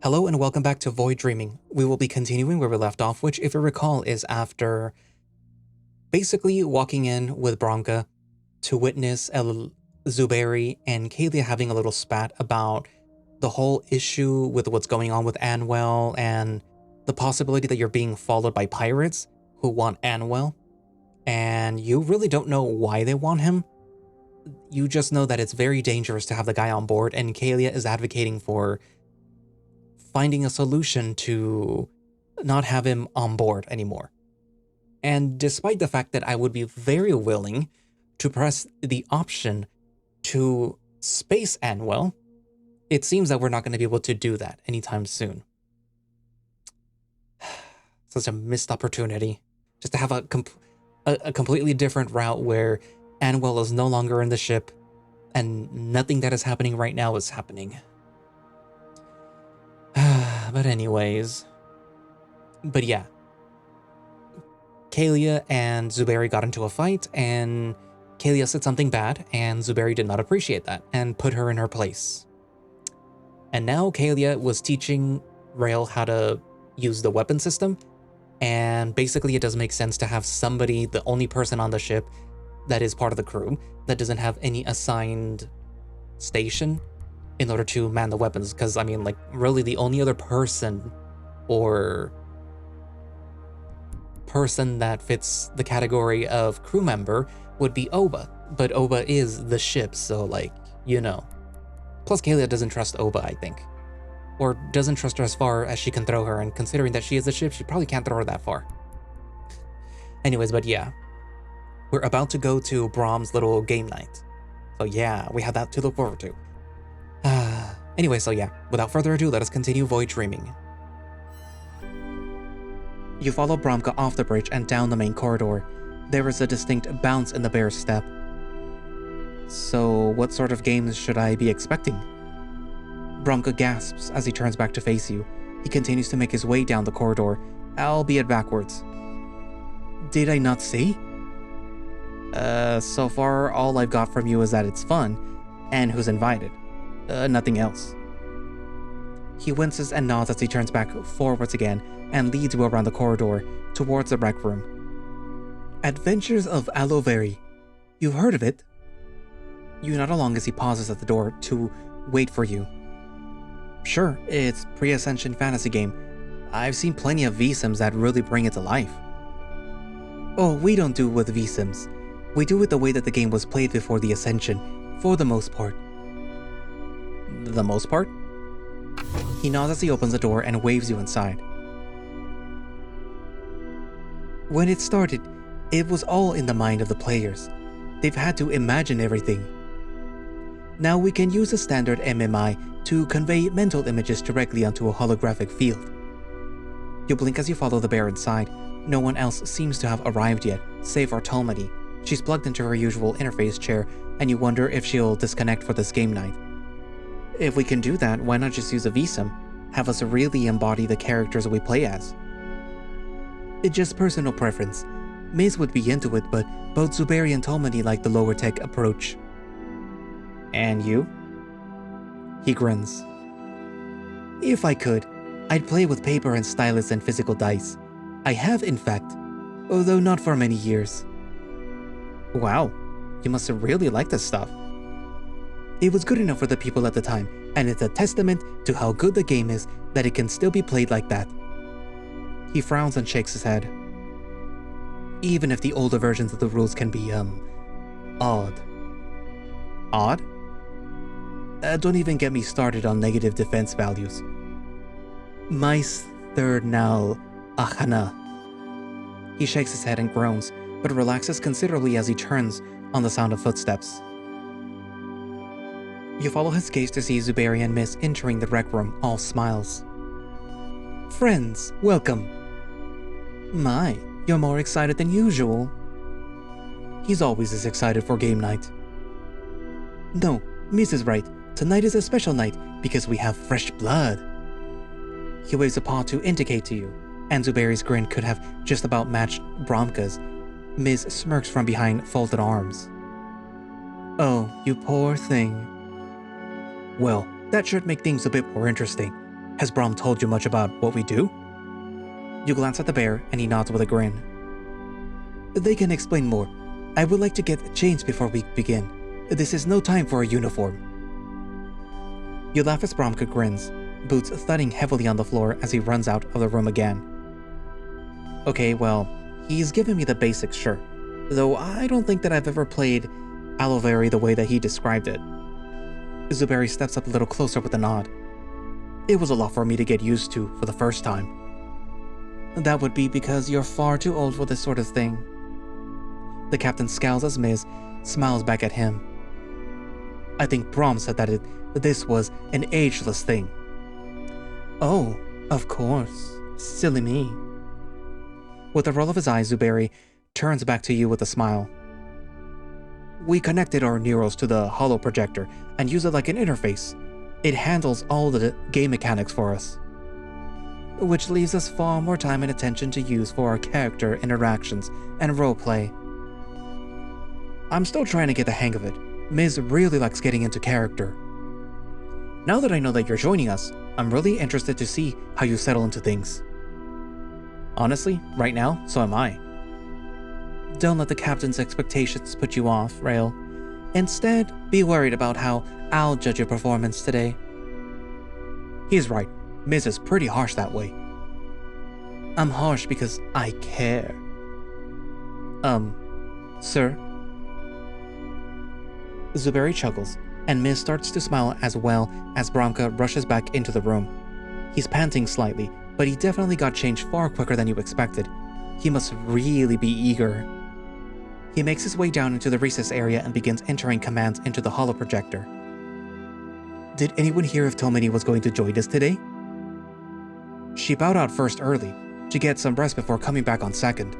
Hello and welcome back to Void Dreaming. We will be continuing where we left off, which, if you recall, is after basically walking in with Bronca to witness Zuberi and Kaylia having a little spat about the whole issue with what's going on with Anwell and the possibility that you're being followed by pirates who want Anwell. And you really don't know why they want him. You just know that it's very dangerous to have the guy on board, and Kaylia is advocating for finding a solution to not have him on board anymore. And despite the fact that I would be very willing to press the option to space Anwell, it seems that we're not going to be able to do that anytime soon. Such a missed opportunity. Just to have a completely different route where Anwell is no longer in the ship and nothing that is happening right now is happening. But anyways. But yeah. Kaylia and Zuberi got into a fight, and Kaylia said something bad, and Zuberi did not appreciate that and put her in her place. And now Kaylia was teaching Rail how to use the weapon system, and basically it does make sense to have somebody, the only person on the ship that is part of the crew, that doesn't have any assigned station in order to man the weapons, because I mean, like, really the only other person or person that fits the category of crew member would be Oba, but Oba is the ship, so like, you know. Plus Kaylia doesn't trust Oba, I think, or doesn't trust her as far as she can throw her, and considering that she is a ship, she probably can't throw her that far. Anyways, but yeah, we're about to go to Bromm's little game night, so yeah, we have that to look forward to. Anyway, so yeah, without further ado, let us continue Void Dreaming. You follow Bromka off the bridge and down the main corridor. There is a distinct bounce in the bear's step. So, what sort of games should I be expecting? Bromka gasps as he turns back to face you. He continues to make his way down the corridor, albeit backwards. Did I not see? So far, all I've got from you is that it's fun, and who's invited. Nothing else. He winces and nods as he turns back forwards again and leads you around the corridor towards the rec room. Adventures of Aloveri. You've heard of it? You nod along as he pauses at the door to wait for you. Sure, it's pre-Ascension fantasy game. I've seen plenty of VSims that really bring it to life. Oh, we don't do it with VSims. We do it the way that the game was played before the Ascension, for the most part. The most part? He nods as he opens the door and waves you inside. When it started, it was all in the mind of the players. They've had to imagine everything. Now we can use a standard MMI to convey mental images directly onto a holographic field. You blink as you follow the bear inside. No one else seems to have arrived yet, save for Talmody. She's plugged into her usual interface chair, and you wonder if she'll disconnect for this game night. If we can do that, why not just use a VSim? Have us really embody the characters we play as? It's just personal preference. Miz would be into it, but both Zuberi and Talmody like the lower tech approach. And you? He grins. If I could, I'd play with paper and stylus and physical dice. I have, in fact, although not for many years. Wow, you must have really liked this stuff. It was good enough for the people at the time, and it's a testament to how good the game is that it can still be played like that. He frowns and shakes his head. Even if the older versions of the rules can be, odd. Odd? Don't even get me started on negative defense values. Mais third now, achana. He shakes his head and groans, but relaxes considerably as he turns on the sound of footsteps. You follow his gaze to see Zuberi and Miss entering the rec room, all smiles. Friends, welcome. My, you're more excited than usual. He's always this excited for game night. No, Miss is right. Tonight is a special night because we have fresh blood. He waves a paw to indicate to you, and Zuberi's grin could have just about matched Bromka's. Miss smirks from behind folded arms. Oh, you poor thing. Well, that should make things a bit more interesting. Has Bromm told you much about what we do? You glance at the bear and he nods with a grin. They can explain more. I would like to get changed before we begin. This is no time for a uniform. You laugh as Bromm grins, boots thudding heavily on the floor as he runs out of the room again. Okay, well, he's given me the basics, sure, though I don't think that I've ever played Alovari the way that he described it. Zuberi steps up a little closer with a nod. It was a lot for me to get used to for the first time. That would be because you're far too old for this sort of thing. The captain scowls as Miz smiles back at him. I think Bromm said that this was an ageless thing. Oh, of course. Silly me. With a roll of his eyes, Zuberi turns back to you with a smile. We connected our neurals to the holo projector and use it like an interface. It handles all the game mechanics for us, which leaves us far more time and attention to use for our character interactions and roleplay. I'm still trying to get the hang of it. Miz really likes getting into character. Now that I know that you're joining us, I'm really interested to see how you settle into things. Honestly, right now, so am I. Don't let the captain's expectations put you off, Rail. Instead, be worried about how I'll judge your performance today. He's right. Miz is pretty harsh that way. I'm harsh because I care. Sir? Zuberi chuckles, and Miz starts to smile as well as Bromka rushes back into the room. He's panting slightly, but he definitely got changed far quicker than you expected. He must really be eager. He makes his way down into the recess area and begins entering commands into the holo projector. Did anyone hear if Tomini was going to join us today? She bowed out first early, to get some rest before coming back on second.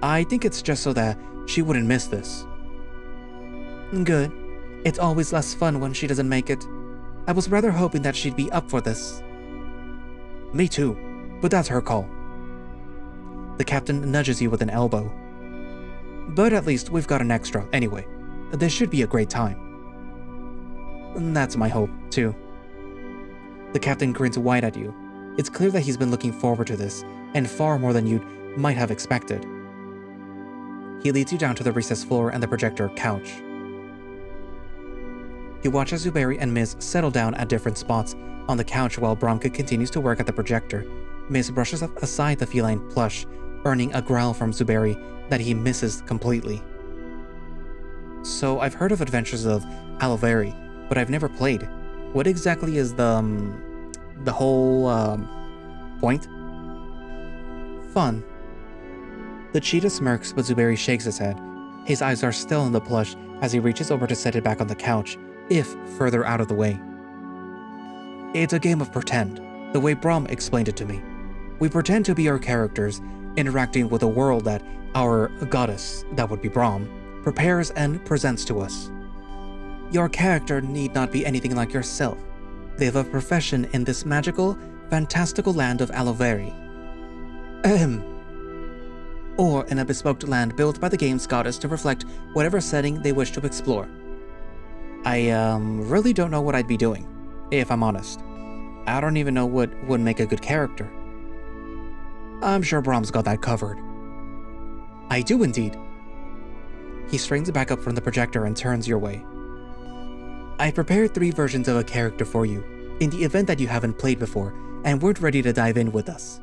I think it's just so that she wouldn't miss this. Good. It's always less fun when she doesn't make it. I was rather hoping that she'd be up for this. Me too, but that's her call. The captain nudges you with an elbow. But at least we've got an extra anyway. This should be a great time. That's my hope, too. The captain grins wide at you. It's clear that he's been looking forward to this, and far more than you might have expected. He leads you down to the recess floor and the projector couch. You watch as Zuberi and Miz settle down at different spots on the couch while Bromka continues to work at the projector. Miz brushes aside the feline plush, earning a growl from Zuberi that he misses completely. So I've heard of Adventures of Alovari, but I've never played. What exactly is the whole point? Fun. The cheetah smirks, but Zuberi shakes his head. His eyes are still on the plush as he reaches over to set it back on the couch, if further out of the way. It's a game of pretend, the way Bromm explained it to me. We pretend to be our characters, interacting with a world that our goddess, that would be Bromm, prepares and presents to us. Your character need not be anything like yourself. They have a profession in this magical, fantastical land of Alovari. Or in a bespoke land built by the game's goddess to reflect whatever setting they wish to explore. I really don't know what I'd be doing, if I'm honest. I don't even know what would make a good character. I'm sure Bromm's got that covered. I do indeed. He straightens back up from the projector and turns your way. I prepared 3 versions of a character for you, in the event that you haven't played before and weren't ready to dive in with us.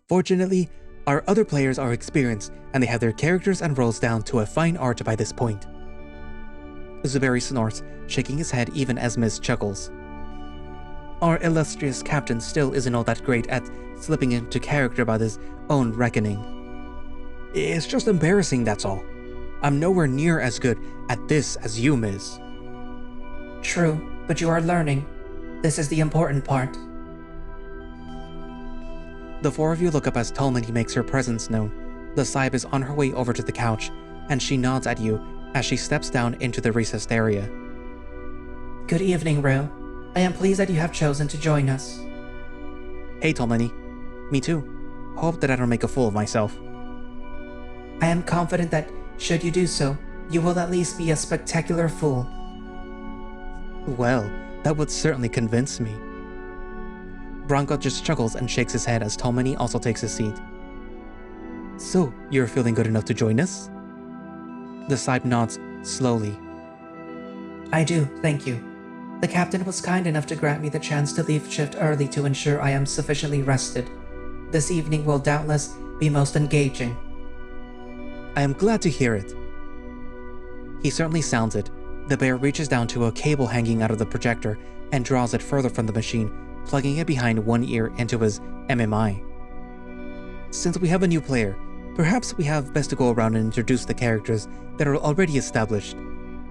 Fortunately, our other players are experienced and they have their characters and roles down to a fine art by this point. Zuberi snorts, shaking his head even as Miz chuckles. Our illustrious captain still isn't all that great at slipping into character by his own reckoning. It's just embarrassing, that's all. I'm nowhere near as good at this as you, Miz. True, but you are learning. This is the important part. The 4 of you look up as Tolmany makes her presence known. The Saib is on her way over to the couch, and she nods at you as she steps down into the recessed area. Good evening, Ro. I am pleased that you have chosen to join us. Hey, Tolmany. Me too. Hope that I don't make a fool of myself. I am confident that, should you do so, you will at least be a spectacular fool. Well, that would certainly convince me. Bronco just chuckles and shakes his head as Tolmany also takes his seat. So, you're feeling good enough to join us? The Scythe nods slowly. I do, thank you. The captain was kind enough to grant me the chance to leave shift early to ensure I am sufficiently rested. This evening will doubtless be most engaging. I am glad to hear it. He certainly sounds it. The bear reaches down to a cable hanging out of the projector and draws it further from the machine, plugging it behind one ear into his MMI. Since we have a new player, perhaps we have best to go around and introduce the characters that are already established.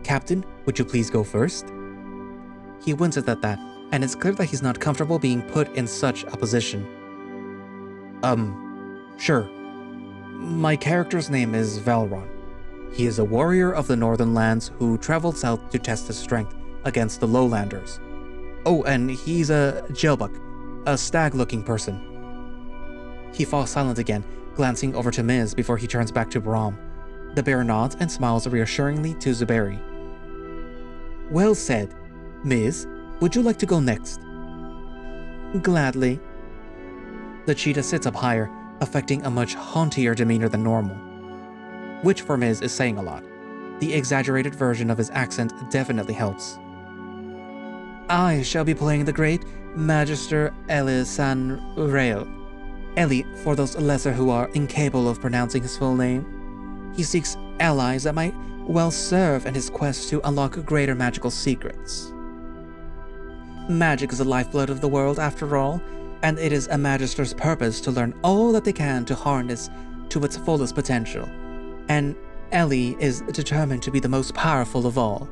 Captain, would you please go first? He winces at that, and it's clear that he's not comfortable being put in such a position. Sure. My character's name is Valron. He is a warrior of the Northern Lands who traveled south to test his strength against the Lowlanders. Oh, and he's a Jelbuck, a stag-looking person. He falls silent again, glancing over to Miz before he turns back to Bromm. The bear nods and smiles reassuringly to Zuberi. Well said. Miz, would you like to go next? Gladly. The cheetah sits up higher, affecting a much hauntier demeanor than normal. Which for Miz is saying a lot. The exaggerated version of his accent definitely helps. I shall be playing the great Magister Eli Sanrail. Eli, for those lesser who are incapable of pronouncing his full name. He seeks allies that might well serve in his quest to unlock greater magical secrets. Magic is the lifeblood of the world, after all, and it is a Magister's purpose to learn all that they can to harness to its fullest potential. And Eli is determined to be the most powerful of all.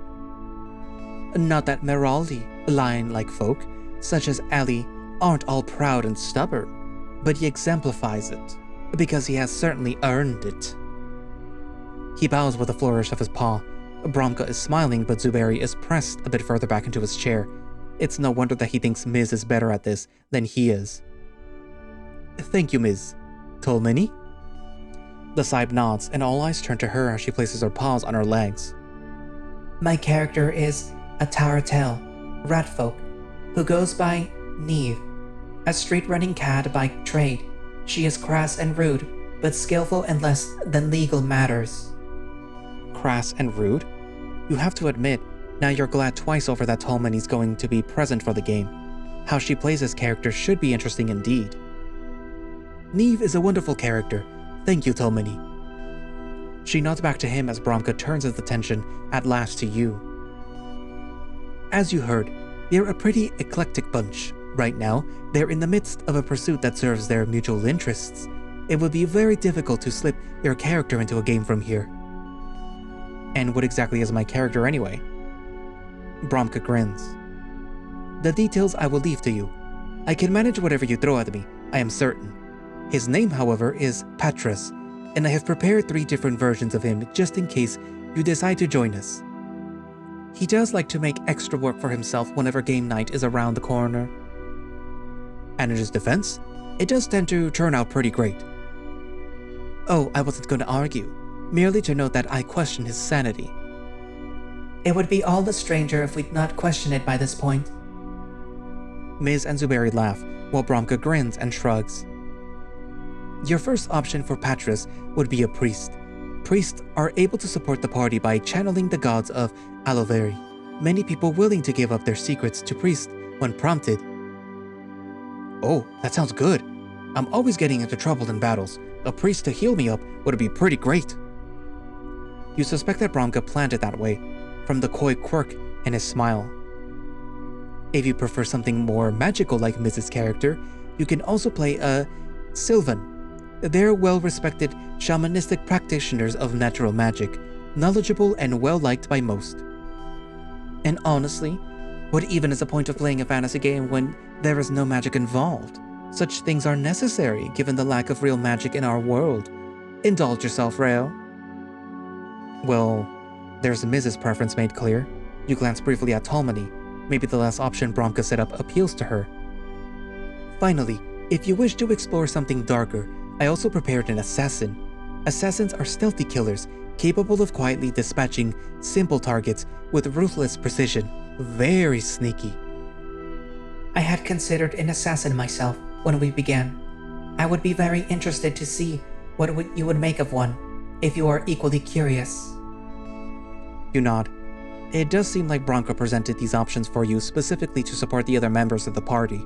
Not that Meraldi, lion-like folk, such as Eli, aren't all proud and stubborn, but he exemplifies it, because he has certainly earned it. He bows with a flourish of his paw. Bromka is smiling, but Zuberi is pressed a bit further back into his chair. It's no wonder that he thinks Miz is better at this than he is. Thank you, Miz. Tolmany? The Scythe nods, and all eyes turn to her as she places her paws on her legs. My character is a Taratel, ratfolk, who goes by Neve, a street-running cad by trade. She is crass and rude, but skillful in less than legal matters. Crass and rude? You have to admit, now you're glad twice over that Tolmany's going to be present for the game. How she plays this character should be interesting indeed. Neve is a wonderful character. Thank you, Tolmany. She nods back to him as Bromka turns his attention at last to you. As you heard, they're a pretty eclectic bunch. Right now, they're in the midst of a pursuit that serves their mutual interests. It would be very difficult to slip your character into a game from here. And what exactly is my character anyway? Bromka grins. The details I will leave to you. I can manage whatever you throw at me, I am certain. His name, however, is Patras, and I have prepared 3 different versions of him just in case you decide to join us. He does like to make extra work for himself whenever game night is around the corner. And in his defense, it does tend to turn out pretty great. Oh, I wasn't going to argue, merely to note that I question his sanity. It would be all the stranger if we'd not questioned it by this point. Miz and Zuberi laugh, while Bromka grins and shrugs. Your first option for Patras would be a priest. Priests are able to support the party by channeling the gods of Aloveri. Many people willing to give up their secrets to priests when prompted. Oh, that sounds good. I'm always getting into trouble in battles. A priest to heal me up would be pretty great. You suspect that Bromka planned it that way, from the coy quirk in his smile. If you prefer something more magical like Mrs. character, you can also play a Sylvan. They're well-respected shamanistic practitioners of natural magic, knowledgeable and well-liked by most. And honestly, what even is the point of playing a fantasy game when there is no magic involved? Such things are necessary given the lack of real magic in our world. Indulge yourself, Rael. Well, there's Mrs. preference made clear. You glance briefly at Tolmany. Maybe the last option Bromka set up appeals to her. Finally, if you wish to explore something darker, I also prepared an assassin. Assassins are stealthy killers, capable of quietly dispatching simple targets with ruthless precision. Very sneaky. I had considered an assassin myself when we began. I would be very interested to see what you would make of one, if you are equally curious. You nod. It does seem like Bronco presented these options for you specifically to support the other members of the party.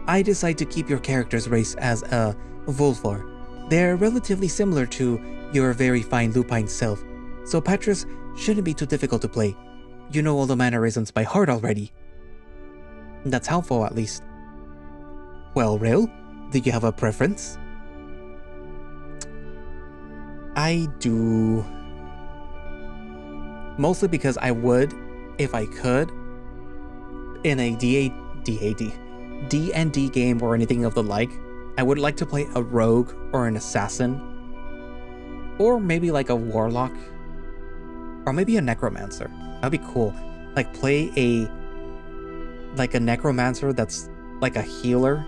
I decide to keep your character's race as a Volvar. They're relatively similar to your very fine lupine self, so Petrus shouldn't be too difficult to play. You know all the mannerisms by heart already. That's helpful, at least. Well, Rail, do you have a preference? I do. Mostly because I would, if I could, in a DnD game or anything of the like, I would like to play a rogue or an assassin. Or maybe like a warlock. Or maybe a necromancer. That'd be cool. Like play a necromancer that's like a healer.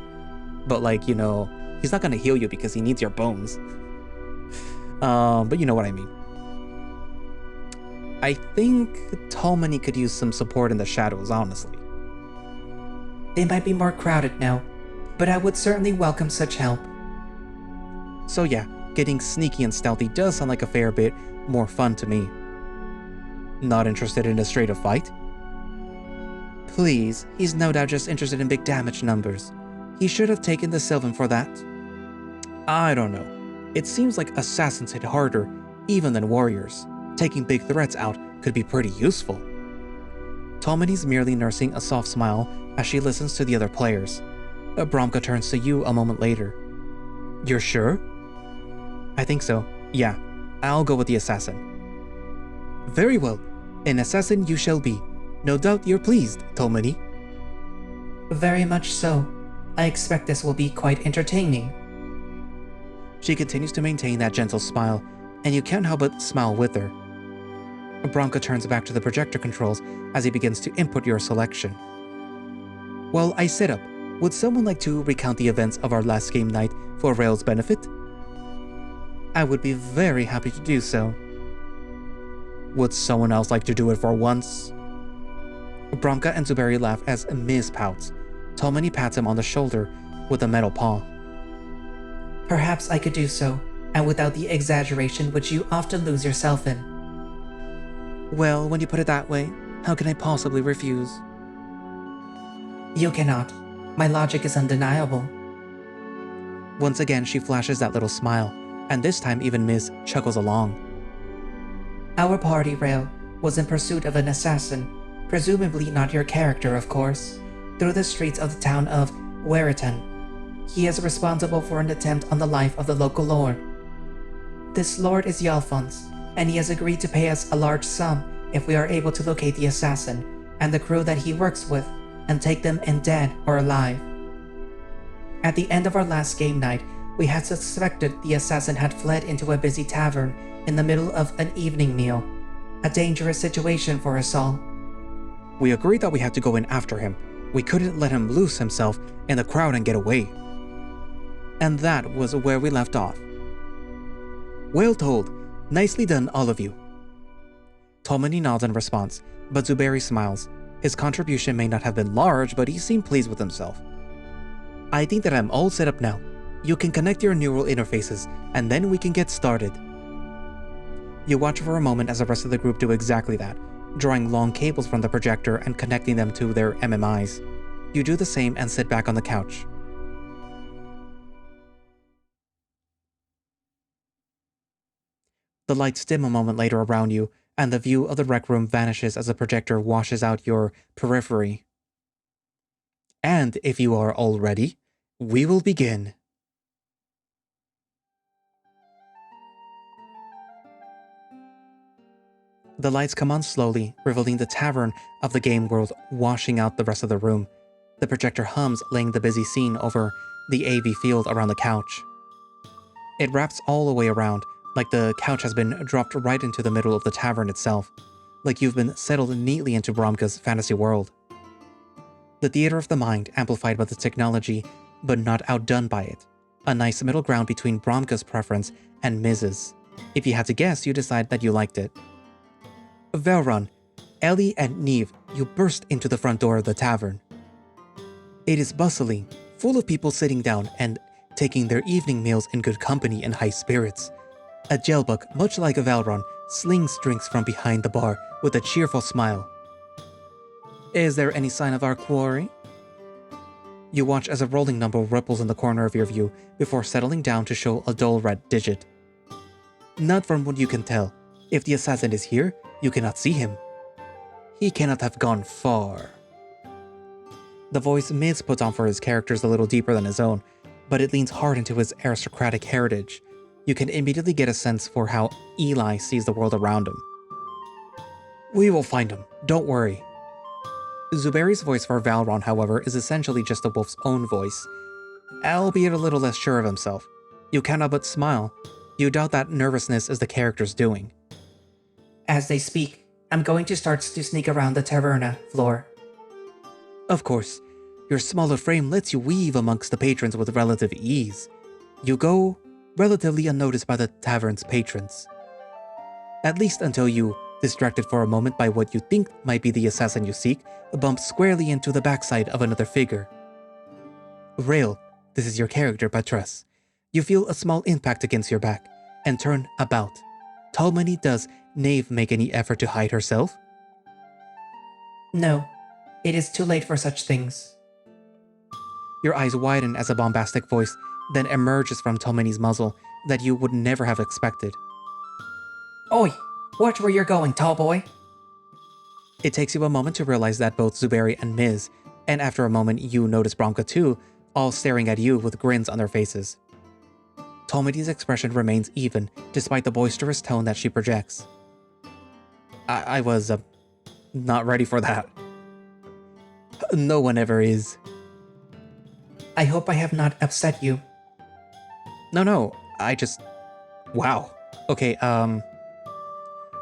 But like, you know, he's not gonna heal you because he needs your bones. But you know what I mean. I think Tolmany could use some support in the shadows, honestly. They might be more crowded now, but I would certainly welcome such help. So yeah, getting sneaky and stealthy does sound like a fair bit more fun to me. Not interested in a straight-up fight? Please, he's no doubt just interested in big damage numbers. He should have taken the Sylvan for that. I don't know. It seems like assassins hit harder, even than warriors. Taking big threats out could be pretty useful. Tolmany's merely nursing a soft smile as she listens to the other players. Bromka turns to you a moment later. You're sure? I think so. Yeah, I'll go with the assassin. Very well. An assassin you shall be. No doubt you're pleased, Tolmany. Very much so. I expect this will be quite entertaining. She continues to maintain that gentle smile, and you can't help but smile with her. Bronco turns back to the projector controls as he begins to input your selection. While I set up, would someone like to recount the events of our last game night for Rail's benefit? I would be very happy to do so. Would someone else like to do it for once? Bromka and Zuberi laugh as Miz pouts. Tolmany pats him on the shoulder with a metal paw. Perhaps I could do so, and without the exaggeration which you often lose yourself in. Well, when you put it that way, how can I possibly refuse? You cannot. My logic is undeniable. Once again, she flashes that little smile, and this time even Miz chuckles along. Our party, Rail, was in pursuit of an assassin, presumably not your character, of course, through the streets of the town of Weriton. He is responsible for an attempt on the life of the local lord. This lord is Yalphonse, and he has agreed to pay us a large sum if we are able to locate the assassin and the crew that he works with and take them in dead or alive. At the end of our last game night, we had suspected the assassin had fled into a busy tavern in the middle of an evening meal, a dangerous situation for us all. We agreed that we had to go in after him. We couldn't let him lose himself in the crowd and get away. And that was where we left off. Well told. Nicely done, all of you. Tolmany nods in response, but Zuberi smiles. His contribution may not have been large, but he seemed pleased with himself. I think that I'm all set up now. You can connect your neural interfaces, and then we can get started. You watch for a moment as the rest of the group do exactly that, drawing long cables from the projector and connecting them to their MMIs. You do the same and sit back on the couch. The lights dim a moment later around you, and the view of the rec room vanishes as the projector washes out your periphery. And if you are all ready, we will begin. The lights come on slowly, revealing the tavern of the game world washing out the rest of the room. The projector hums, laying the busy scene over the AV field around the couch. It wraps all the way around, like the couch has been dropped right into the middle of the tavern itself, like you've been settled neatly into Bromka's fantasy world. The theater of the mind, amplified by the technology, but not outdone by it. A nice middle ground between Bromka's preference and Miz's. If you had to guess, you decide that you liked it. Velron, Ellie and Neve, you burst into the front door of the tavern. It is bustling, full of people sitting down and taking their evening meals in good company and high spirits. A gelbuck, much like a Valron, slings drinks from behind the bar with a cheerful smile. Is there any sign of our quarry? You watch as a rolling number ripples in the corner of your view before settling down to show a dull red digit. Not from what you can tell. If the assassin is here, you cannot see him. He cannot have gone far. The voice Miz puts on for his character is a little deeper than his own, but it leans hard into his aristocratic heritage. You can immediately get a sense for how Eli sees the world around him. We will find him, don't worry. Zuberi's voice for Valron, however, is essentially just the wolf's own voice, albeit a little less sure of himself. You cannot but smile. You doubt that nervousness is the character's doing. As they speak, I'm going to start to sneak around the taverna floor. Of course, your smaller frame lets you weave amongst the patrons with relative ease. You go relatively unnoticed by the tavern's patrons. At least until you, distracted for a moment by what you think might be the assassin you seek, bump squarely into the backside of another figure. Rail, this is your character, Patras. You feel a small impact against your back, and turn about. Talmany, does Knave make any effort to hide herself? No, it is too late for such things. Your eyes widen as a bombastic voice then emerges from Talmany's muzzle that you would never have expected. Oi, watch where you're going, tall boy. It takes you a moment to realize that both Zuberi and Miz, and after a moment you notice Bronca too, all staring at you with grins on their faces. Talmany's expression remains even, despite the boisterous tone that she projects. I was, not ready for that. No one ever is. I hope I have not upset you. No, I just... Wow. Okay,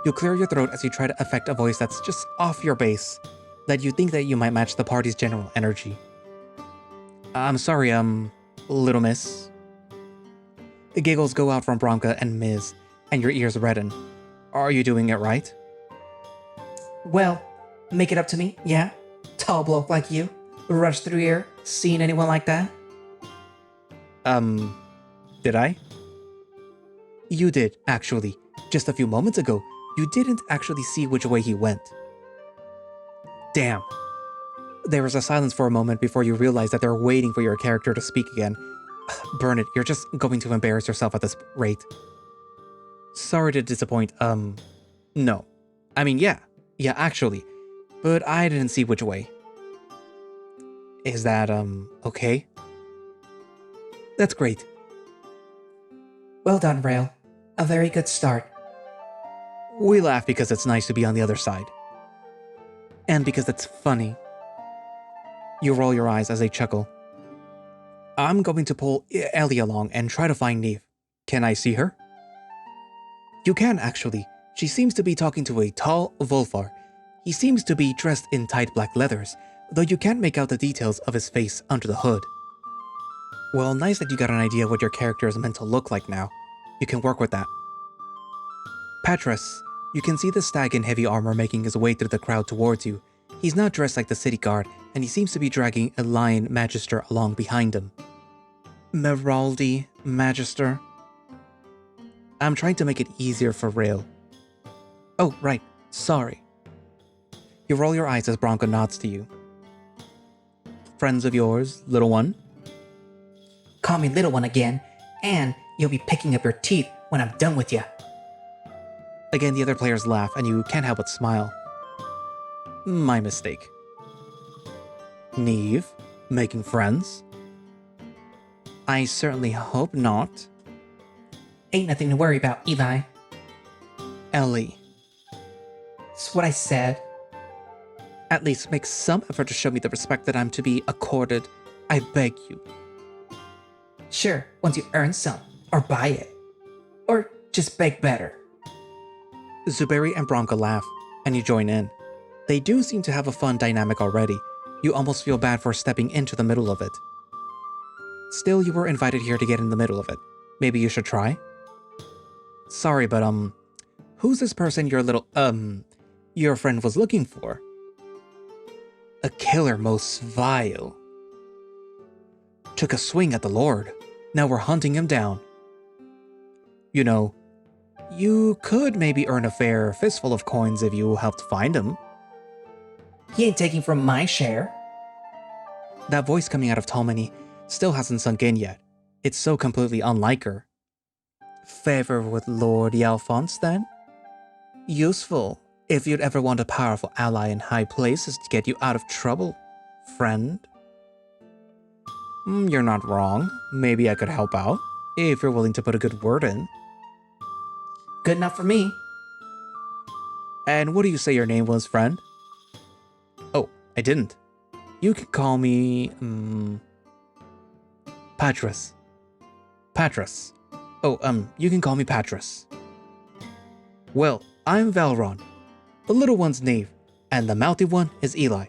you clear your throat as you try to affect a voice that's just off your base, that you think that you might match the party's general energy. I'm sorry, little miss. The giggles go out from Bronca and Miz, and your ears redden. Are you doing it right? Well, make it up to me, yeah? Tall bloke like you, rush through here, seen anyone like that? Did I? You did, actually. Just a few moments ago, you didn't actually see which way he went. Damn. There was a silence for a moment before you realize that they're waiting for your character to speak again. Burn it, you're just going to embarrass yourself at this rate. Sorry to disappoint, no. I mean, yeah, actually. But I didn't see which way. Is that, okay? That's great. Well done, Rail. A very good start. We laugh because it's nice to be on the other side. And because it's funny. You roll your eyes as they chuckle. I'm going to pull Ellie along and try to find Neve. Can I see her? You can, actually. She seems to be talking to a tall Volfar. He seems to be dressed in tight black leathers, though you can't make out the details of his face under the hood. Well, nice that you got an idea what your character is meant to look like now. You can work with that. Patras, you can see the stag in heavy armor making his way through the crowd towards you. He's not dressed like the city guard, and he seems to be dragging a lion magister along behind him. Meraldi, Magister. I'm trying to make it easier for Rail. Oh, right. Sorry. You roll your eyes as Bronco nods to you. Friends of yours, little one? Call me little one again, and you'll be picking up your teeth when I'm done with you. Again, the other players laugh, and you can't help but smile. My mistake. Neve? Making friends? I certainly hope not. Ain't nothing to worry about, Eli. Ellie. It's what I said. At least make some effort to show me the respect that I'm to be accorded. I beg you. Sure, once you earn some, or buy it. Or just beg better. Zuberi and Bronca laugh, and you join in. They do seem to have a fun dynamic already. You almost feel bad for stepping into the middle of it. Still, you were invited here to get in the middle of it. Maybe you should try? Sorry, but, who's this person your friend was looking for? A killer most vile. took a swing at the Lord. Now we're hunting him down. You know, you could maybe earn a fair fistful of coins if you helped find him. He ain't taking from my share. That voice coming out of Talmany still hasn't sunk in yet. It's so completely unlike her. Favor with Lord Yalphonse, then? Useful, if you'd ever want a powerful ally in high places to get you out of trouble, friend. You're not wrong. Maybe I could help out, if you're willing to put a good word in. Good enough for me. And what do you say your name was, friend? Oh, I didn't. You can call me, Patras. Patras. Oh, you can call me Patras. Well, I'm Valron. The little one's Nave, and the mouthy one is Eli.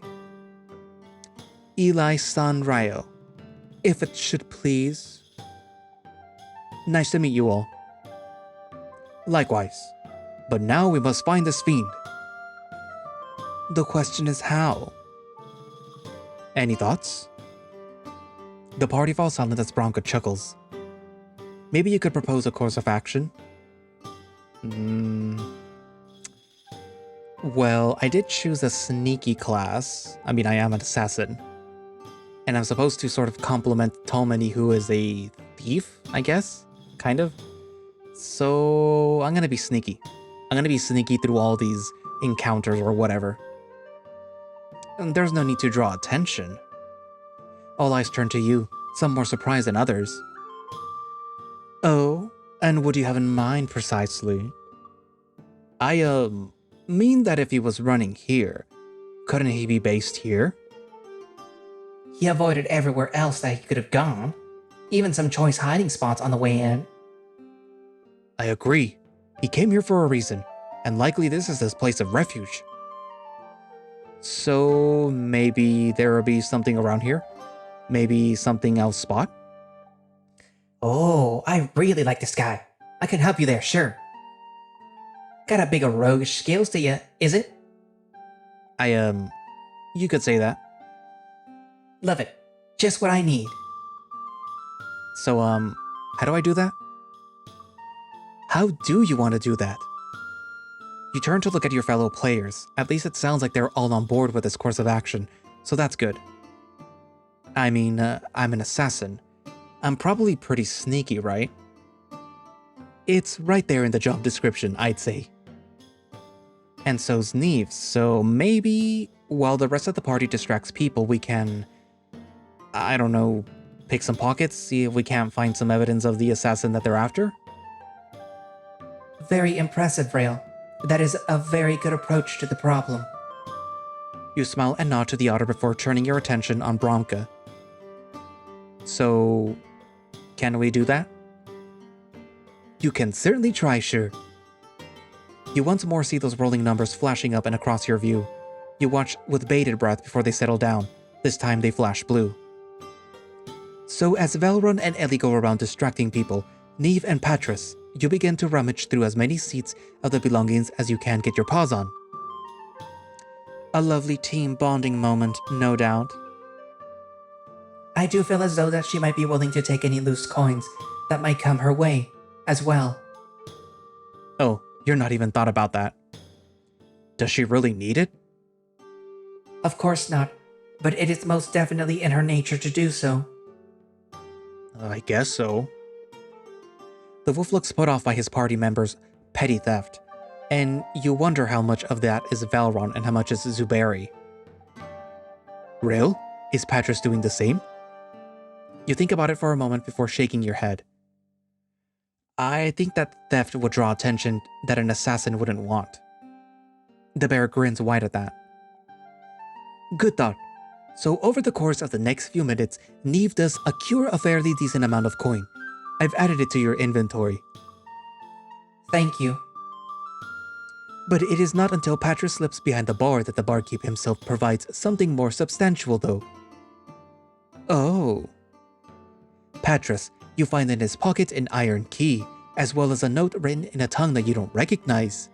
Eli San Rayo, if it should please. Nice to meet you all. Likewise. But now we must find this fiend. The question is how? Any thoughts? The party falls silent as Bronco chuckles. Maybe you could propose a course of action? Well, I did choose a sneaky class. I mean, I am an assassin. And I'm supposed to sort of complement Talmany, who is a thief, I guess? Kind of. So, I'm gonna be sneaky. I'm gonna be sneaky through all these encounters or whatever. And there's no need to draw attention. All eyes turn to you, some more surprised than others. Oh, and what do you have in mind precisely? I, mean that if he was running here, couldn't he be based here? He avoided everywhere else that he could have gone. Even some choice hiding spots on the way in. I agree. He came here for a reason, and likely this is his place of refuge. So maybe there will be something around here? Maybe something else spot? Oh, I really like this guy. I can help you there, sure. Got a big of roguish skills to you, is it? You could say that. Love it. Just what I need. So, how do I do that? How do you want to do that? You turn to look at your fellow players. At least it sounds like they're all on board with this course of action, so that's good. I mean, I'm an assassin. I'm probably pretty sneaky, right? It's right there in the job description, I'd say. And so's Neve, so maybe while the rest of the party distracts people, we can, I don't know, pick some pockets, see if we can't find some evidence of the assassin that they're after? Very impressive, Rail. That is a very good approach to the problem. You smile and nod to the otter before turning your attention on Bromka. So, can we do that? You can certainly try, sure. You once more see those rolling numbers flashing up and across your view. You watch with bated breath before they settle down. This time they flash blue. So as Velrun and Ellie go around distracting people, Neve and Patras, you begin to rummage through as many seats of the belongings as you can get your paws on. A lovely team bonding moment, no doubt. I do feel as though that she might be willing to take any loose coins that might come her way, as well. Oh, you're not even thought about that. Does she really need it? Of course not, but it is most definitely in her nature to do so. I guess so. The wolf looks put off by his party members' petty theft, and you wonder how much of that is Valron and how much is Zuberi. Real? Is Patras doing the same? You think about it for a moment before shaking your head. I think that theft would draw attention that an assassin wouldn't want. The bear grins wide at that. Good thought. So over the course of the next few minutes, Neve does accrue a fairly decent amount of coin. I've added it to your inventory. Thank you. But it is not until Patras slips behind the bar that the barkeep himself provides something more substantial though. Oh. Patras, you find in his pocket an iron key, as well as a note written in a tongue that you don't recognize.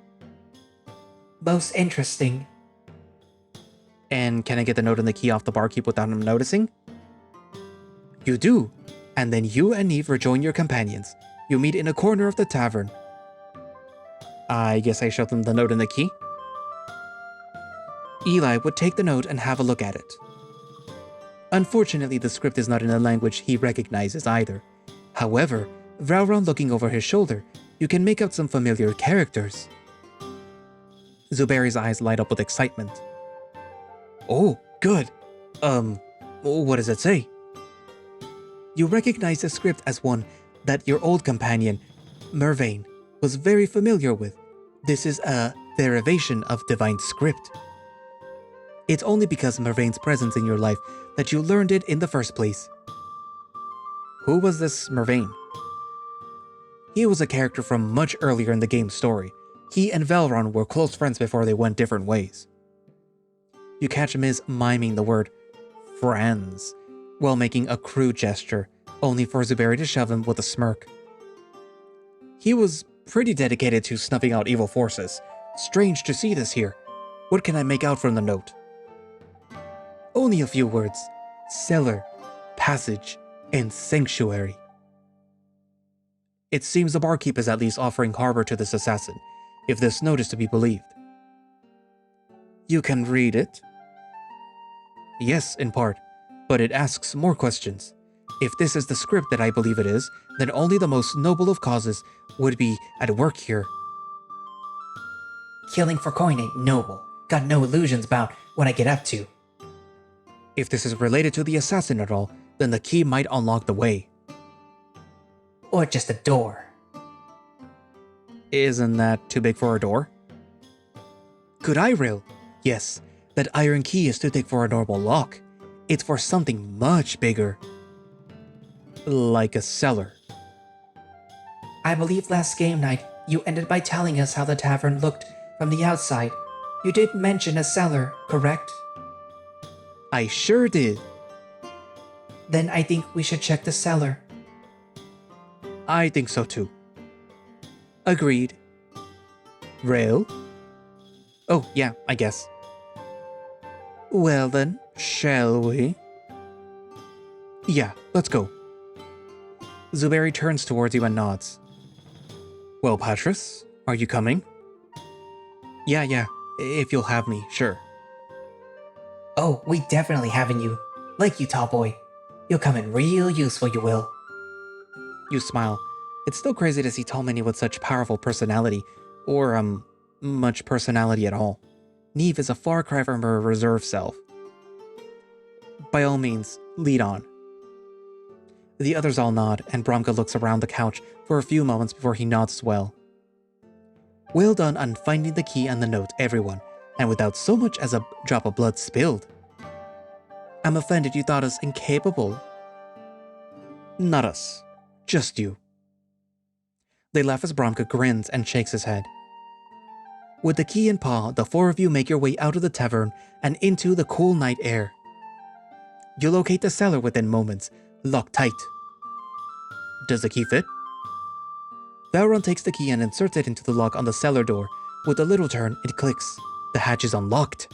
Most interesting. And can I get the note and the key off the barkeep without him noticing? You do, and then you and Neve rejoin your companions. You meet in a corner of the tavern. I guess I showed them the note and the key. Eli would take the note and have a look at it. Unfortunately, the script is not in a language he recognizes either. However, Valron looking over his shoulder, you can make out some familiar characters. Zuberi's eyes light up with excitement. Oh, good. What does it say? You recognize the script as one that your old companion, Mervain, was very familiar with. This is a derivation of divine script. It's only because of Mervain's presence in your life that you learned it in the first place. Who was this Mervain? He was a character from much earlier in the game's story. He and Valron were close friends before they went different ways. You catch Miz miming the word friends while making a crude gesture, only for Zuberi to shove him with a smirk. He was pretty dedicated to snuffing out evil forces. Strange to see this here. What can I make out from the note? Only a few words. Cellar, passage, and sanctuary. It seems the barkeep is at least offering harbor to this assassin, if this note is to be believed. You can read it? Yes, in part, but it asks more questions. If this is the script that I believe it is, then only the most noble of causes would be at work here. Killing for coin ain't noble. Got no illusions about what I get up to. If this is related to the assassin at all, then the key might unlock the way. Or just a door. Isn't that too big for a door? Could I rail? Yes, that iron key is too thick for a normal lock. It's for something much bigger. Like a cellar. I believe last game night you ended by telling us how the tavern looked from the outside. You did mention a cellar, correct? I sure did. Then I think we should check the cellar. I think so too. Agreed. Rail? Oh, yeah, I guess. Well then, shall we? Yeah, let's go. Zuberi turns towards you and nods. Well, Patras, are you coming? Yeah, if you'll have me, sure. Oh, we definitely having you. Like you, tall boy. You'll come in real useful, you will. You smile. It's still crazy to see Tolmany with such powerful personality, or, much personality at all. Neve is a far cry from her reserved self. By all means, lead on. The others all nod, and Bromka looks around the couch for a few moments before he nods as well. Well done on finding the key and the note, everyone, and without so much as a drop of blood spilled. I'm offended you thought us incapable. Not us. Just you. They laugh as Bromka grins and shakes his head. With the key in paw, the four of you make your way out of the tavern and into the cool night air. You locate the cellar within moments, locked tight. Does the key fit? Valron takes the key and inserts it into the lock on the cellar door. With a little turn, it clicks. The hatch is unlocked.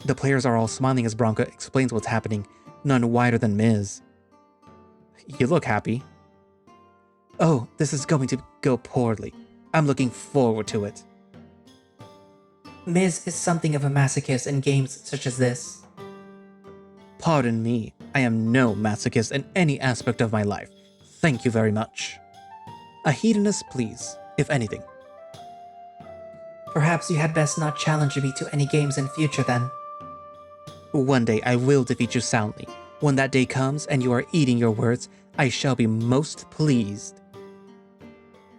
The players are all smiling as Bromka explains what's happening, none wider than Miz. You look happy. Oh, this is going to go poorly. I'm looking forward to it. Miz is something of a masochist in games such as this. Pardon me, I am no masochist in any aspect of my life. Thank you very much. A hedonist, please, if anything. Perhaps you had best not challenge me to any games in future then. One day I will defeat you soundly. When that day comes and you are eating your words, I shall be most pleased.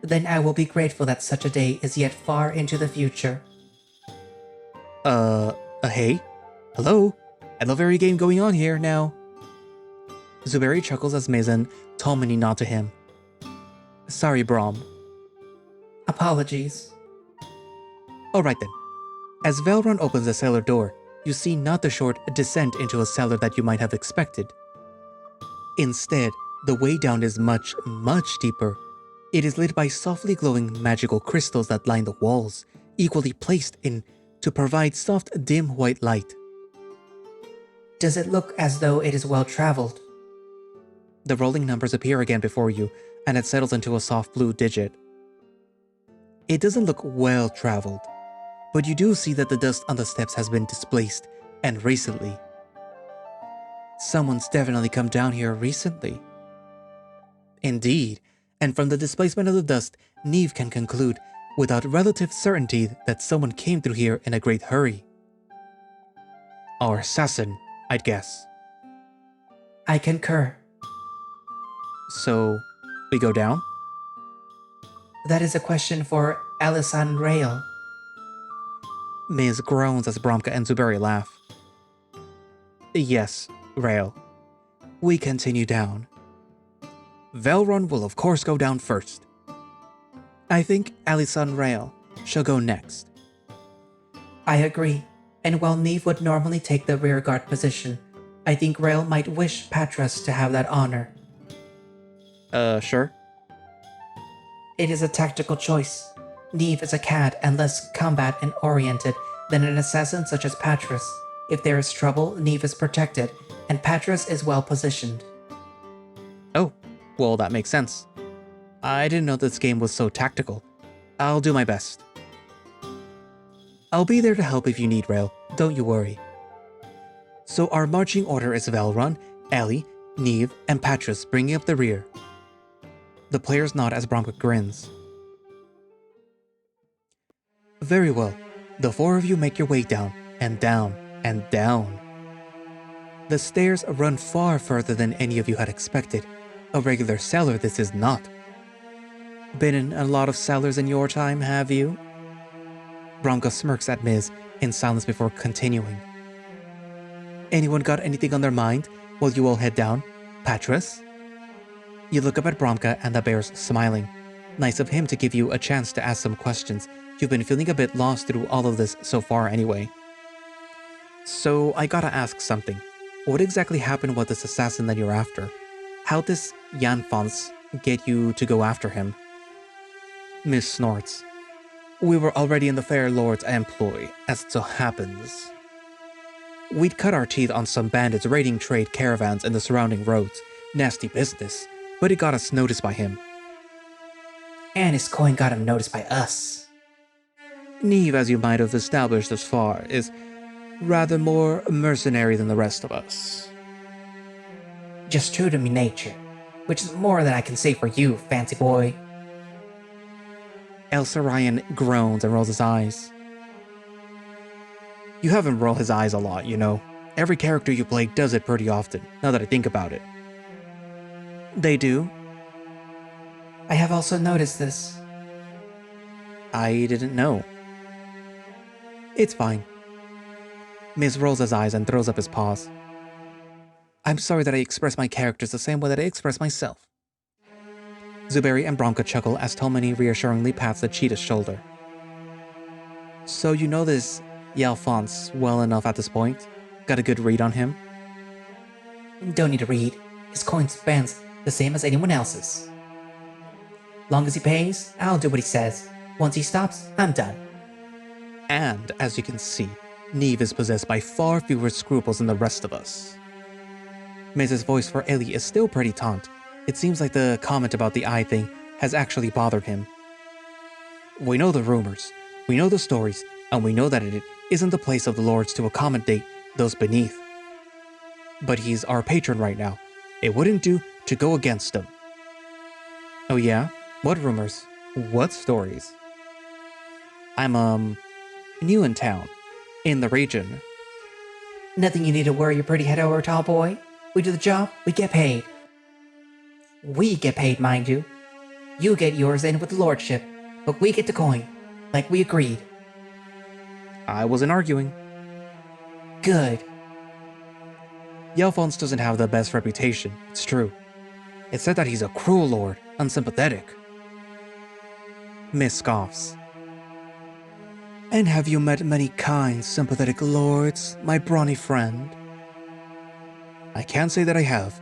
Then I will be grateful that such a day is yet far into the future. Hey? Hello? I love every game going on here now. Zuberi chuckles as Miz and Tolmany nod to him. Sorry, Bromm. Apologies. Alright then. As Valron opens the cellar door, you see not the short descent into a cellar that you might have expected. Instead, the way down is much, much deeper. It is lit by softly glowing magical crystals that line the walls, equally placed in to provide soft, dim white light. Does it look as though it is well traveled? The rolling numbers appear again before you, and it settles into a soft blue digit. It doesn't look well traveled, but you do see that the dust on the steps has been displaced, and recently. Someone's definitely come down here recently. Indeed, and from the displacement of the dust, Neve can conclude without relative certainty that someone came through here in a great hurry. Our assassin, I'd guess. I concur. So, we go down? That is a question for Alisan Rail. Miz groans as Bromka and Zuberi laugh. Yes, Rail. We continue down. Velron will of course go down first. I think Alisan Rail shall go next. I agree, and while Neve would normally take the rearguard position, I think Rail might wish Patras to have that honor. Sure. It is a tactical choice. Neve is a cad and less combat and oriented than an assassin such as Patras. If there is trouble, Neve is protected, and Patras is well positioned. Oh, well that makes sense. I didn't know this game was so tactical. I'll do my best. I'll be there to help if you need, Rail, don't you worry. So our marching order is Velron, Ellie, Neve, and Patras bringing up the rear. The players nod as Bromka grins. Very well. The four of you make your way down, and down, and down. The stairs run far further than any of you had expected. A regular cellar this is not. Been in a lot of cellars in your time, have you? Bromka smirks at Miz in silence before continuing. Anyone got anything on their mind while you all head down? Patras? You look up at Bromka and the bear's smiling. Nice of him to give you a chance to ask some questions. You've been feeling a bit lost through all of this so far anyway. So I gotta ask something. What exactly happened with this assassin that you're after? How'd this Janfons get you to go after him? Miss snorts. We were already in the Fair Lord's employ, as it so happens. We'd cut our teeth on some bandits raiding trade caravans in the surrounding roads. Nasty business, but it got us noticed by him. And his coin got him noticed by us. Neve, as you might have established thus far, is rather more mercenary than the rest of us. Just true to me nature, which is more than I can say for you, fancy boy. Elsa Ryan groans and rolls his eyes. You have him roll his eyes a lot, you know. Every character you play does it pretty often, now that I think about it. They do? I have also noticed this. I didn't know. It's fine. Miz rolls his eyes and throws up his paws. I'm sorry that I express my characters the same way that I express myself. Zuberi and Bromka chuckle as Tomini reassuringly pats the cheetah's shoulder. So you know this Yalphonse well enough at this point? Got a good read on him? Don't need to read. His coin spans the same as anyone else's. Long as he pays, I'll do what he says. Once he stops, I'm done. And, as you can see, Neve is possessed by far fewer scruples than the rest of us. Miz's voice for Ellie is still pretty taunt. It seems like the comment about the eye thing has actually bothered him. We know the rumors, we know the stories, and we know that it isn't the place of the lords to accommodate those beneath. But he's our patron right now. It wouldn't do to go against him. Oh yeah? What rumors? What stories? I'm, new in town. In the region. Nothing you need to worry your pretty head over, tall boy. We do the job, we get paid. We get paid, mind you. You get yours in with the lordship, but we get the coin, like we agreed. I wasn't arguing. Good. Yalphonse doesn't have the best reputation, it's true. It's said that he's a cruel lord, unsympathetic. Miss scoffs. And have you met many kind, sympathetic lords, my brawny friend? I can't say that I have.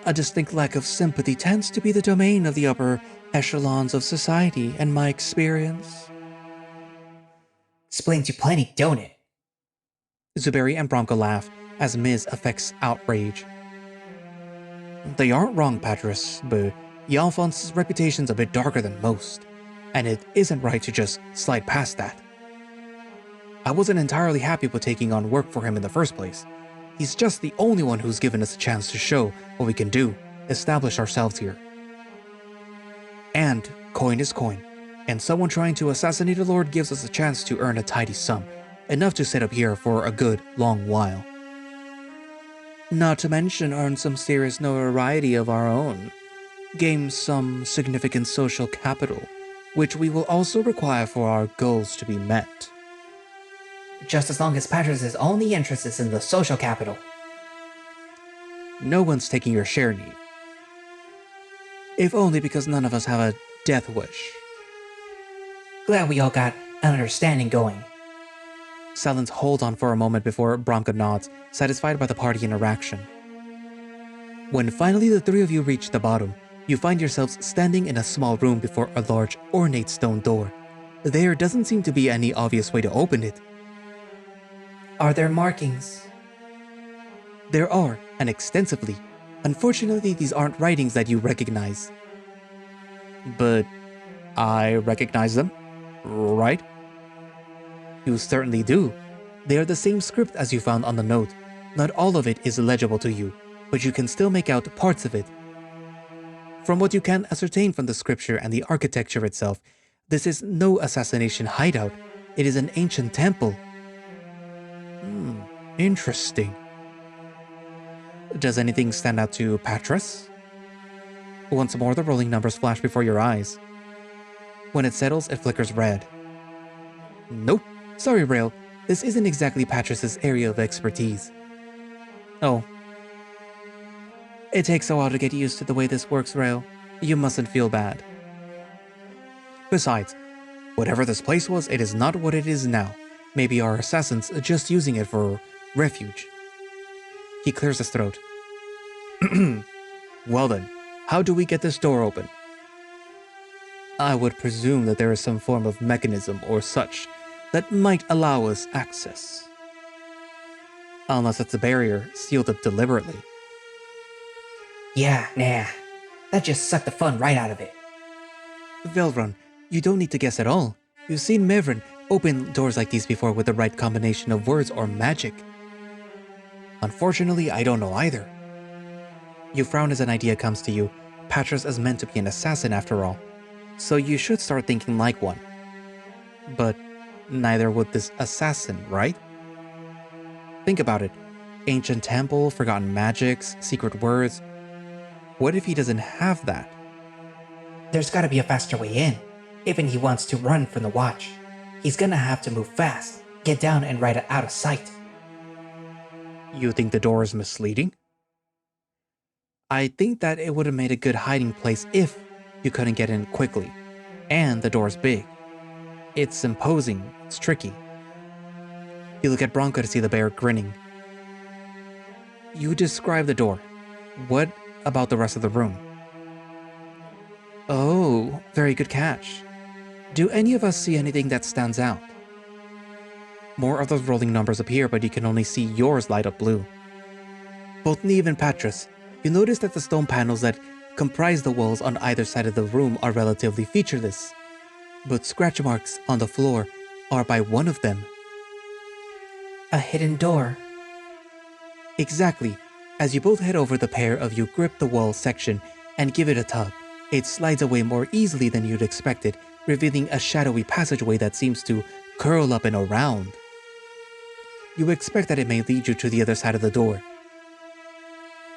A distinct lack of sympathy tends to be the domain of the upper echelons of society, in my experience. Explains you plenty, don't it? Zuberi and Bromka laugh as Miz affects outrage. They aren't wrong, Patris, but Yalfon's reputation's a bit darker than most, and it isn't right to just slide past that. I wasn't entirely happy with taking on work for him in the first place. He's just the only one who's given us a chance to show what we can do, establish ourselves here. And coin is coin, and someone trying to assassinate a lord gives us a chance to earn a tidy sum, enough to sit up here for a good long while. Not to mention earn some serious notoriety of our own, gain some significant social capital, which we will also require for our goals to be met. Just as long as Patris' only interest is in the social capital. No one's taking your share, Neve. If only because none of us have a death wish. Glad we all got an understanding going. Silence holds on for a moment before Bromka nods, satisfied by the party interaction. When finally the three of you reach the bottom, you find yourselves standing in a small room before a large, ornate stone door. There doesn't seem to be any obvious way to open it. Are there markings? There are, and extensively. Unfortunately, these aren't writings that you recognize. But I recognize them, right? You certainly do. They are the same script as you found on the note. Not all of it is legible to you, but you can still make out parts of it. From what you can ascertain from the scripture and the architecture itself, this is no assassination hideout. It is an ancient temple. Interesting. Does anything stand out to Patris? Once more, the rolling numbers flash before your eyes. When it settles, it flickers red. Nope. Sorry, Rail. This isn't exactly Patris' area of expertise. Oh. It takes a while to get used to the way this works, Rail. You mustn't feel bad. Besides, whatever this place was, it is not what it is now. Maybe our assassins are just using it for refuge. He clears his throat. Well then, how do we get this door open? I would presume that there is some form of mechanism or such that might allow us access. Unless it's a barrier sealed up deliberately. Yeah, nah. That just sucked the fun right out of it. Velrun, you don't need to guess at all. You've seen Mevrin open doors like these before with the right combination of words or magic. Unfortunately, I don't know either. You frown as an idea comes to you. Patris is meant to be an assassin after all, so you should start thinking like one. But neither would this assassin, right? Think about it. Ancient temple, forgotten magics, secret words. What if he doesn't have that? There's gotta be a faster way in. Even he wants to run from the watch. He's gonna have to move fast, get down and right out of sight. You think the door is misleading? I think that it would have made a good hiding place if you couldn't get in quickly. And the door's big. It's imposing, it's tricky. You look at Bronco to see the bear grinning. You describe the door. What about the rest of the room? Oh, very good catch. Do any of us see anything that stands out? More of those rolling numbers appear, but you can only see yours light up blue. Both Neve and Patris, you notice that the stone panels that comprise the walls on either side of the room are relatively featureless, but scratch marks on the floor are by one of them. A hidden door. Exactly. As you both head over, the pair of you grip the wall section and give it a tug. It slides away more easily than you'd expected, revealing a shadowy passageway that seems to curl up and around. You expect that it may lead you to the other side of the door.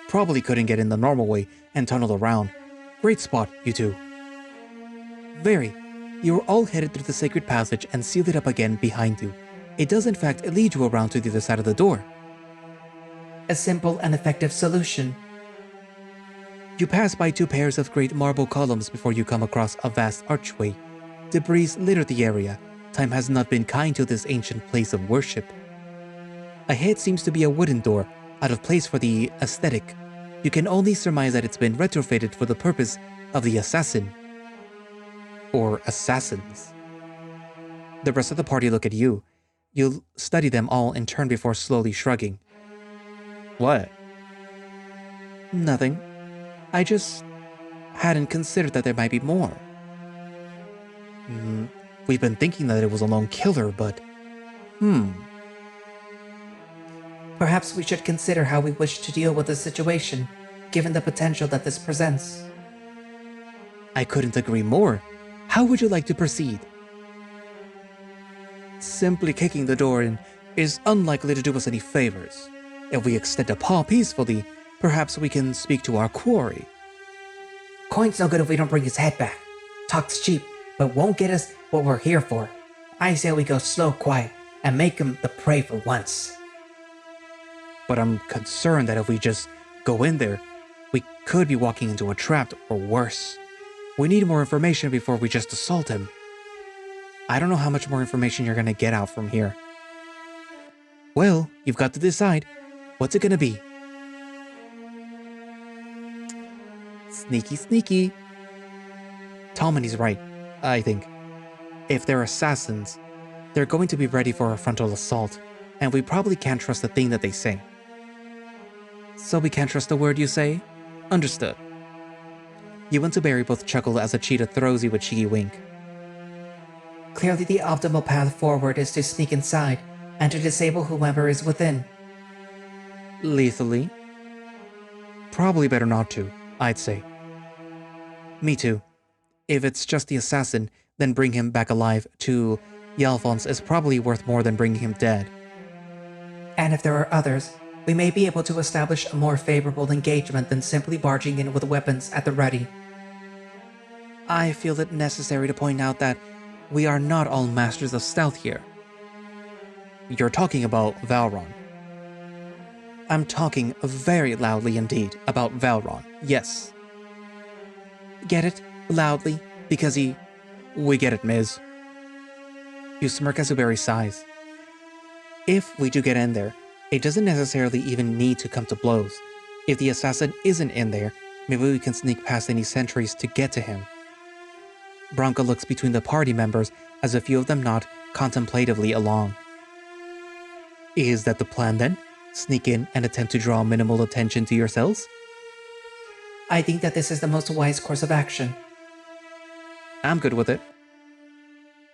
Probably couldn't get in the normal way and tunnel around. Great spot, you two. Very. You are all headed through the sacred passage and seal it up again behind you. It does in fact lead you around to the other side of the door. A simple and effective solution. You pass by two pairs of great marble columns before you come across a vast archway. Debris litter the area. Time has not been kind to this ancient place of worship. Ahead seems to be a wooden door, out of place for the aesthetic. You can only surmise that it's been retrofitted for the purpose of the assassin. Or assassins. The rest of the party look at you. You'll study them all in turn before slowly shrugging. What? Nothing. I just hadn't considered that there might be more. We've been thinking that it was a lone killer, but... Perhaps we should consider how we wish to deal with the situation, given the potential that this presents. I couldn't agree more. How would you like to proceed? Simply kicking the door in is unlikely to do us any favors. If we extend a paw peacefully, perhaps we can speak to our quarry. Coin's no good if we don't bring his head back. Talk's cheap, but won't get us what we're here for. I say we go slow, quiet, and make him the prey for once. But I'm concerned that if we just go in there, we could be walking into a trap or worse. We need more information before we just assault him. I don't know how much more information you're gonna get out from here. Well, you've got to decide. What's it gonna be? Sneaky, sneaky. Tomini's right, I think. If they're assassins, they're going to be ready for a frontal assault, and we probably can't trust a thing that they say. So we can't trust a word you say? Understood. You and Barry both chuckle as a cheetah throws you a cheeky wink. Clearly the optimal path forward is to sneak inside and to disable whoever is within. Lethally? Probably better not to, I'd say. Me too. If it's just the assassin, then bring him back alive to Yalphonse is probably worth more than bringing him dead. And if there are others, we may be able to establish a more favorable engagement than simply barging in with weapons at the ready. I feel it necessary to point out that we are not all masters of stealth here. You're talking about Valron. I'm talking very loudly indeed about Valron, yes. Get it? Loudly? Because we get it, Miz. You smirk as Uberi sighs. If we do get in there, it doesn't necessarily even need to come to blows. If the assassin isn't in there, maybe we can sneak past any sentries to get to him. Branka looks between the party members as a few of them nod contemplatively along. Is that the plan then? Sneak in and attempt to draw minimal attention to yourselves? I think that this is the most wise course of action. I'm good with it.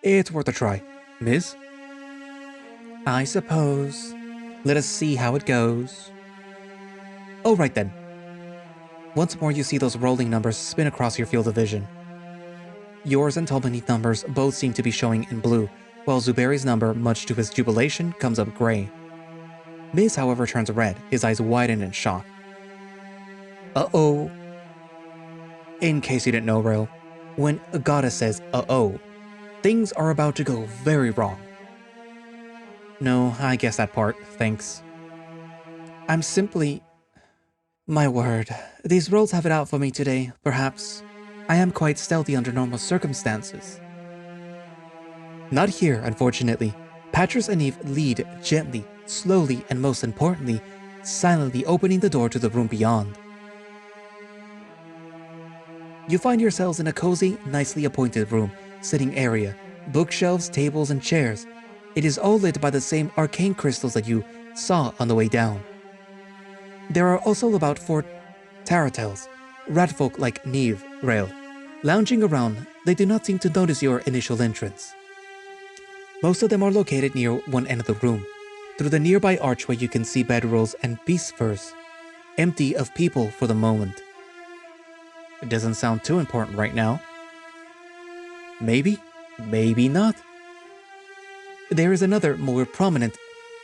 It's worth a try. Miz? I suppose. Let us see how it goes. All right then. Once more you see those rolling numbers spin across your field of vision. Yours and Tomini's numbers both seem to be showing in blue, while Zuberi's number, much to his jubilation, comes up gray. Miz, however, turns red, his eyes widen in shock. Uh-oh. In case you didn't know, Rail, when a goddess says uh-oh, things are about to go very wrong. No, I guess that part, thanks. I'm simply... My word, these rolls have it out for me today, perhaps. I am quite stealthy under normal circumstances. Not here, unfortunately. Patras and Eve lead gently, slowly, and most importantly, silently opening the door to the room beyond. You find yourselves in a cozy, nicely appointed room, sitting area, bookshelves, tables, and chairs. It is all lit by the same arcane crystals that you saw on the way down. There are also about 4 Taratels, ratfolk like Neve, Rail. Lounging around, they do not seem to notice your initial entrance. Most of them are located near one end of the room. Through the nearby archway you can see bedrolls and beast furs, empty of people for the moment. It doesn't sound too important right now. Maybe, maybe not. There is another, more prominent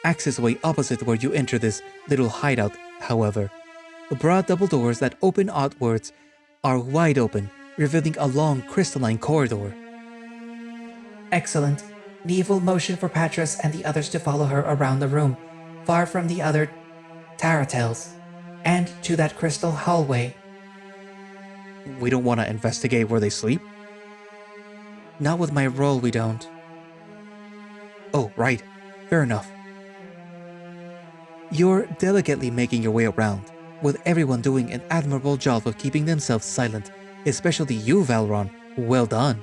accessway opposite where you enter this little hideout, however. Broad double doors that open outwards are wide open, revealing a long crystalline corridor. Excellent. Neve will motion for Patras and the others to follow her around the room, far from the other Taratels, and to that crystal hallway. We don't want to investigate where they sleep? Not with my role, we don't. Oh, right. Fair enough. You're delicately making your way around, with everyone doing an admirable job of keeping themselves silent, especially you, Valron. Well done.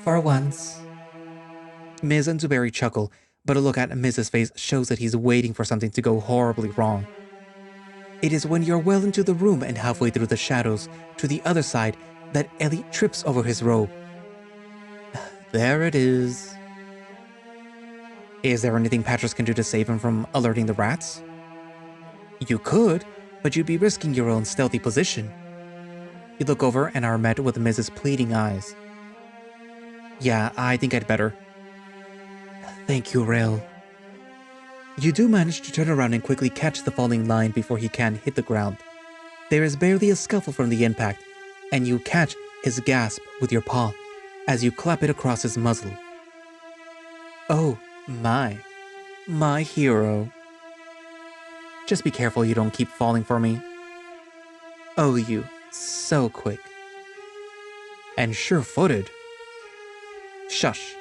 For once. Miz and Zuberi chuckle, but a look at Miz's face shows that he's waiting for something to go horribly wrong. It is when you're well into the room and halfway through the shadows to the other side that Ellie trips over his robe. There it is. Is there anything Patras can do to save him from alerting the rats? You could, but you'd be risking your own stealthy position. You look over and are met with Mrs. pleading eyes. Yeah, I think I'd better. Thank you, Rail. You do manage to turn around and quickly catch the falling lion before he can hit the ground. There is barely a scuffle from the impact, and you catch his gasp with your paw as you clap it across his muzzle. Oh, my hero. Just be careful you don't keep falling for me. Oh, you, so quick. And sure-footed. Shush.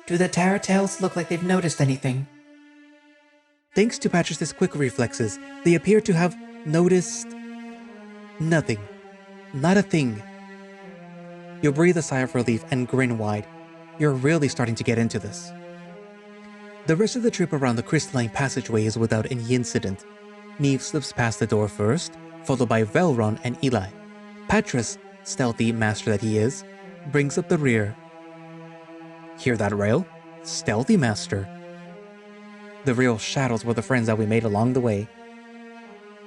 Do the Taratales look like they've noticed anything? Thanks to Patras' quick reflexes, they appear to have noticed nothing. Not a thing. You breathe a sigh of relief and grin wide. You're really starting to get into this. The rest of the trip around the crystalline passageway is without any incident. Neve slips past the door first, followed by Velron and Eli. Patras, stealthy master that he is, brings up the rear. Hear that, Rail? Stealthy master. The real shadows were the friends that we made along the way.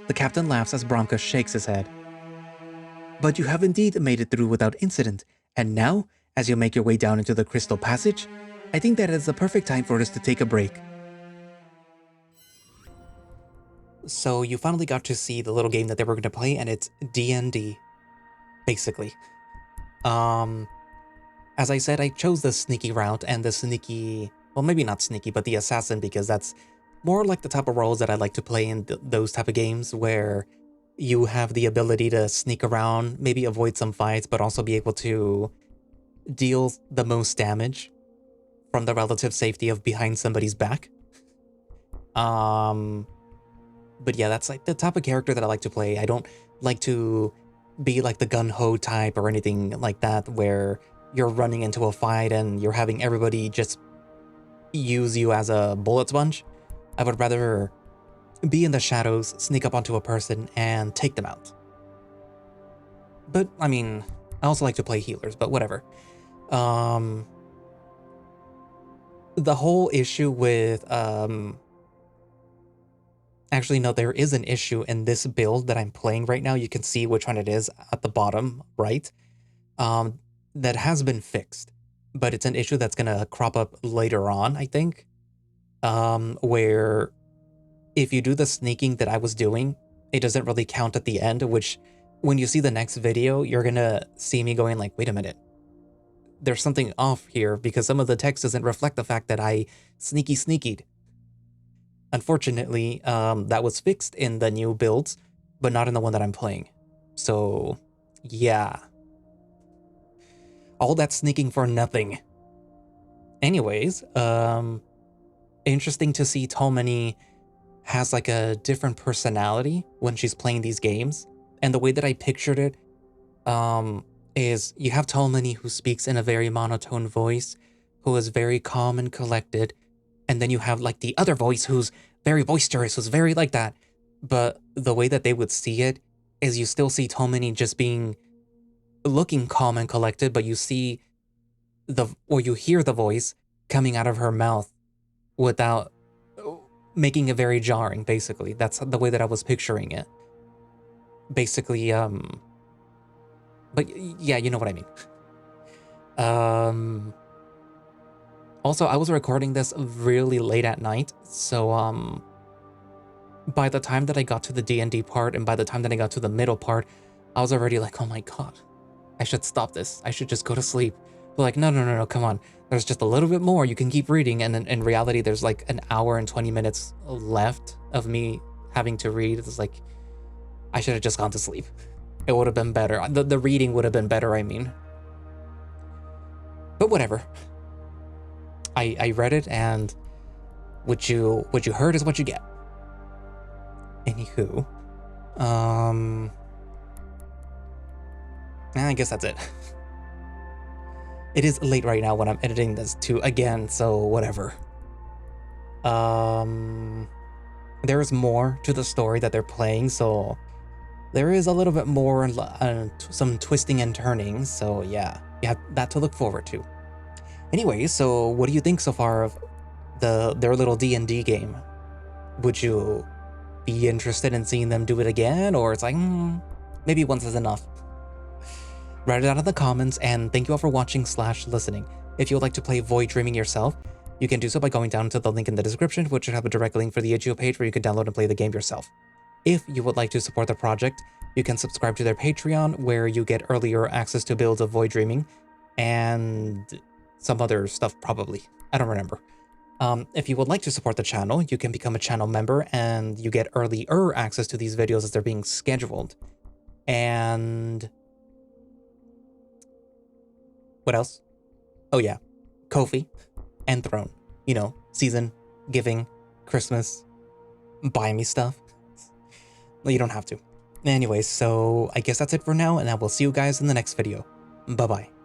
The captain laughs as Bromka shakes his head. But you have indeed made it through without incident, and now, as you make your way down into the crystal passage, I think that is the perfect time for us to take a break. So you finally got to see the little game that they were going to play, and it's DnD, basically. As I said, I chose the sneaky route and the sneaky, well, maybe not sneaky, but the assassin, because that's more like the type of roles that I like to play in those type of games where you have the ability to sneak around, maybe avoid some fights, but also be able to deal the most damage from the relative safety of behind somebody's back. But yeah, that's like the type of character that I like to play. I don't like to be like the gun-ho type or anything like that where you're running into a fight and you're having everybody just use you as a bullet sponge. I would rather be in the shadows, sneak up onto a person, and take them out. But, I mean, I also like to play healers, but whatever. The whole issue with, actually, no, there is an issue in this build that I'm playing right now. You can see which one it is at the bottom, right? That has been fixed, but it's an issue that's gonna crop up later on, I think. Where if you do the sneaking that I was doing, it doesn't really count at the end, which when you see the next video, you're gonna see me going like, wait a minute. There's something off here because some of the text doesn't reflect the fact that I sneakied. Unfortunately, that was fixed in the new builds, but not in the one that I'm playing. So, yeah. All that sneaking for nothing. Anyways, interesting to see Tomini has like a different personality when she's playing these games. And the way that I pictured it, is you have Tomini who speaks in a very monotone voice, who is very calm and collected. And then you have like the other voice who's very boisterous, who's very like that. But the way that they would see it is you still see Tomini just looking calm and collected, but you see you hear the voice coming out of her mouth without making it very jarring, basically. That's the way that I was picturing it. Basically, but yeah, you know what I mean. Also, I was recording this really late at night, so by the time that I got to the D&D part and by the time that I got to the middle part, I was already like, oh my god, I should stop this. I should just go to sleep. But like, no, come on. There's just a little bit more. You can keep reading. And in reality, there's like an hour and 20 minutes left of me having to read. It's like, I should have just gone to sleep. It would have been better. The reading would have been better, I mean. But whatever. I read it, and what you heard is what you get. Anywho. I guess that's it. It is late right now when I'm editing this too, again, so whatever. there's more to the story that they're playing, so there is a little bit more, some twisting and turning, so yeah, you have that to look forward to. Anyway, so what do you think so far of their little D&D game? Would you be interested in seeing them do it again, or it's like, maybe once is enough? Write it down in the comments, and thank you all for watching/listening. If you would like to play Void Dreaming yourself, you can do so by going down to the link in the description, which should have a direct link for the itch.io page where you can download and play the game yourself. If you would like to support the project, you can subscribe to their Patreon, where you get earlier access to builds of Void Dreaming, and some other stuff probably. I don't remember. If you would like to support the channel, you can become a channel member, and you get earlier access to these videos as they're being scheduled. And what else? Oh yeah, Ko-fi and Throne. You know, season, giving, Christmas, buy me stuff. Well, you don't have to. Anyway, so I guess that's it for now, and I will see you guys in the next video. Bye-bye.